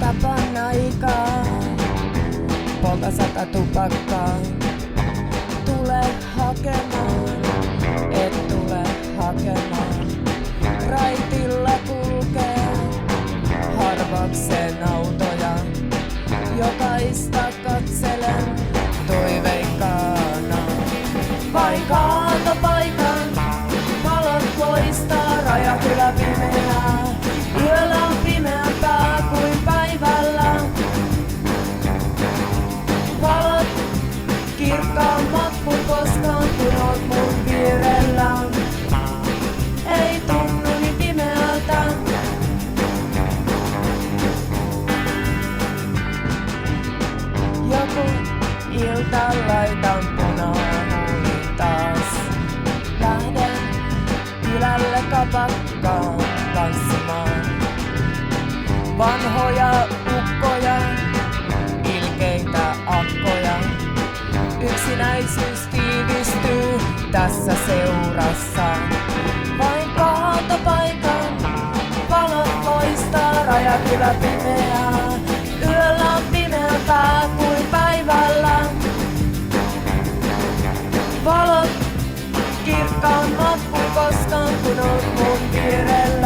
tapan aikaa. Polta 100 tupakkaa. Tule hakemaan, et tule hakemaan. Raitilla kulkee harvakseen autoja. Jokaista katselen toiveikkaana. Vain kaatopaikan valot loistaa, Rajakylä pimeää. Yöllä on pimeämpää kuin päivällä. Valot kirkkaammat kuin koskaan, kun oot mun vierellä. Ei tunnu niin pimeältä. Joku ilta laitan punahuulin taas. Lähden kylälle kapakkaan tanssimaan. Vanhoja ukkoja, ilkeitä akkoja. Yksinäisyys tiivistyy tässä seurassa. Vain kaatopaikan valot loistaa, Rajakylä pimeää. Yöllä on pimeämpää kuin päivällä. Valot kirkkaammat kuin koskaan, kun oot mun vierellä.